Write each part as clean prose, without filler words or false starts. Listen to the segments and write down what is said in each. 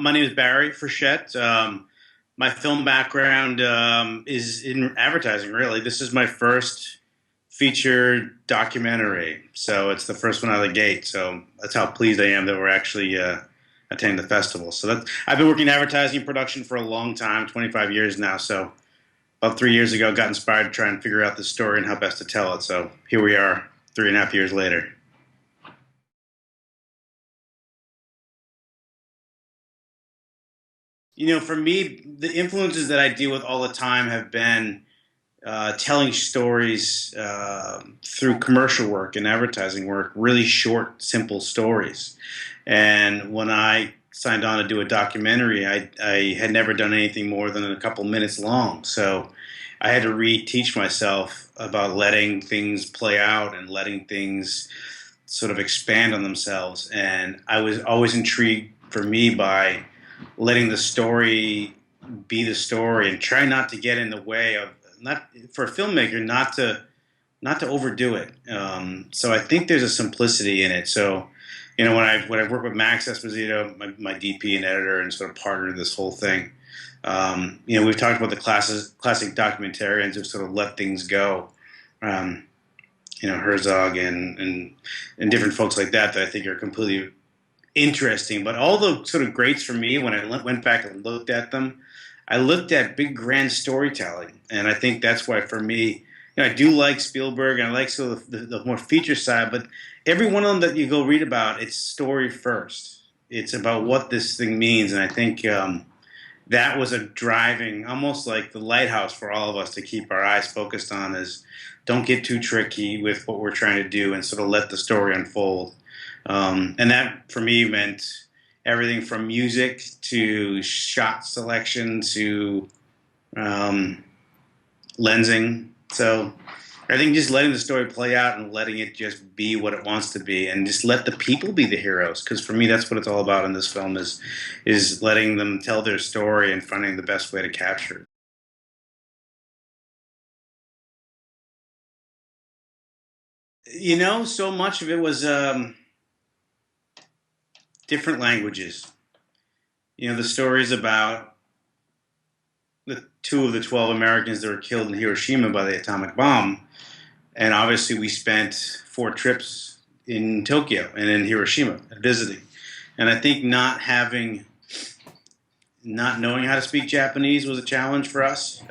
My name is Barry Frechette. My film background is in advertising, really. This is my first feature documentary, so it's the first one out of the gate. So that's how pleased I am that we're actually attending the festival. So I've been working in advertising production for a long time, 25 years now. So about 3 years ago, got inspired to try and figure out the story and how best to tell it. So here we are, 3.5 years later. For me, the influences that I deal with all the time have been telling stories through commercial work and advertising work, really short, simple stories. And when I signed on to do a documentary, I had never done anything more than a couple minutes long. So I had to reteach myself about letting things play out and letting things sort of expand on themselves. And I was always intrigued for me by letting the story be the story and try not to get in the way of, not for a filmmaker, not to overdo it. So I think there's a simplicity in it. So when I work with Max Esposito, my DP and editor, and sort of partner in this whole thing, we've talked about the classic documentarians who sort of let things go. Herzog and different folks like that I think are completely interesting. But all the sort of greats for me, when I went back and looked at them, I looked at big grand storytelling, and I think that's why for me, I do like Spielberg and I like sort of the more feature side, but every one of them that you go read about, it's story first. It's about what this thing means, and I think that was a driving, almost like the lighthouse for all of us to keep our eyes focused on is don't get too tricky with what we're trying to do and sort of let the story unfold. And that for me meant everything from music to shot selection to lensing. So I think just letting the story play out and letting it just be what it wants to be, and just let the people be the heroes. Because for me, that's what it's all about in this film is letting them tell their story and finding the best way to capture it. So much of it was different languages. The stories about the two of the 12 Americans that were killed in Hiroshima by the atomic bomb. And obviously we spent 4 trips in Tokyo and in Hiroshima visiting. And I think not knowing how to speak Japanese was a challenge for us.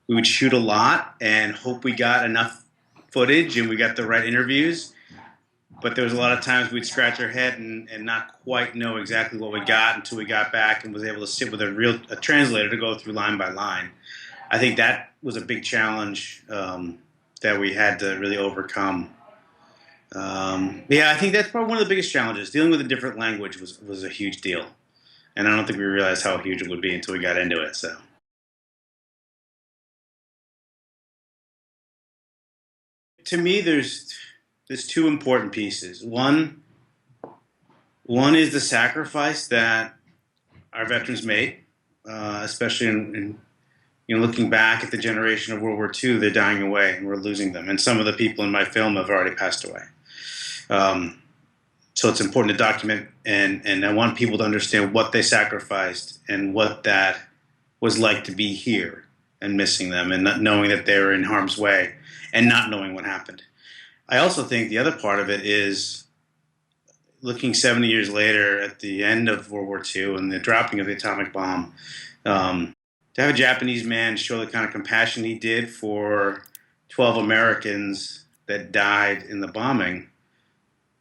We would shoot a lot and hope we got enough footage and we got the right interviews. But there was a lot of times we'd scratch our head and not quite know exactly what we got until we got back and was able to sit with a translator to go through line by line. I think that was a big challenge that we had to really overcome. I think that's probably one of the biggest challenges. Dealing with a different language was a huge deal. And I don't think we realized how huge it would be until we got into it. So, to me, there's 2 important pieces. One is the sacrifice that our veterans made, especially in looking back at the generation of World War II. They're dying away, and we're losing them. And some of the people in my film have already passed away. So it's important to document, and I want people to understand what they sacrificed and what that was like to be here and missing them and not knowing that they were in harm's way and not knowing what happened. I also think the other part of it is looking 70 years later at the end of World War II and the dropping of the atomic bomb, to have a Japanese man show the kind of compassion he did for 12 Americans that died in the bombing,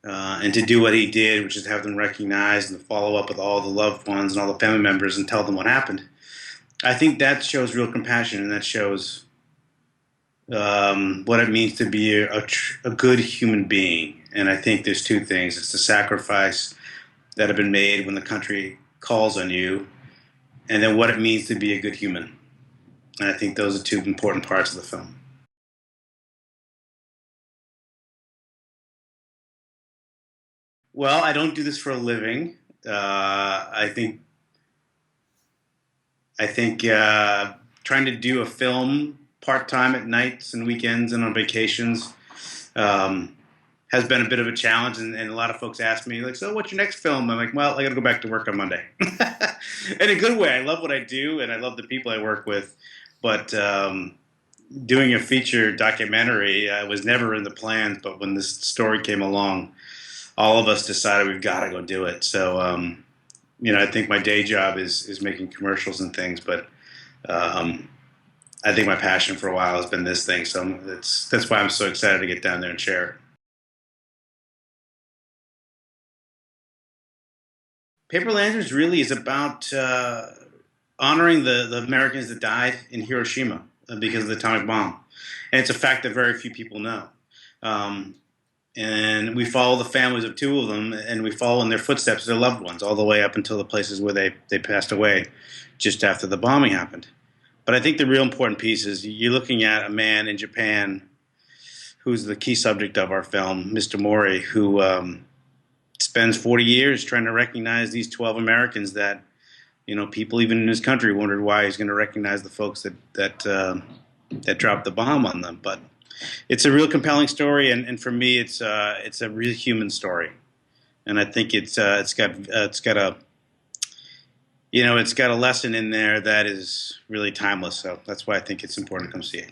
and to do what he did, which is have them recognized and follow up with all the loved ones and all the family members and tell them what happened. I think that shows real compassion, and that shows what it means to be a good human being. And I think there's 2 things. It's the sacrifice that have been made when the country calls on you, and then what it means to be a good human. And I think those are 2 important parts of the film. Well, I don't do this for a living. I think trying to do a film part-time at nights and weekends and on vacations has been a bit of a challenge, and a lot of folks ask me, like, so what's your next film? I'm like, well, I got to go back to work on Monday. In a good way. I love what I do, and I love the people I work with, but doing a feature documentary was never in the plans, but when this story came along, all of us decided we've got to go do it. So, I think my day job is making commercials and things, but I think my passion for a while has been this thing. So that's why I'm so excited to get down there and share it. Paper Lanterns really is about honoring the Americans that died in Hiroshima because of the atomic bomb. And it's a fact that very few people know. Um, and we follow the families of two of them, and we follow in their footsteps, their loved ones, all the way up until the places where they passed away just after the bombing happened. But I think the real important piece is you're looking at a man in Japan who's the key subject of our film, Mr. Mori, who spends 40 years trying to recognize these 12 Americans that, people even in his country wondered why he's going to recognize the folks that dropped the bomb on them. But it's a real compelling story, and for me, it's a real human story, and I think it's got a lesson in there that is really timeless. So that's why I think it's important to come see it.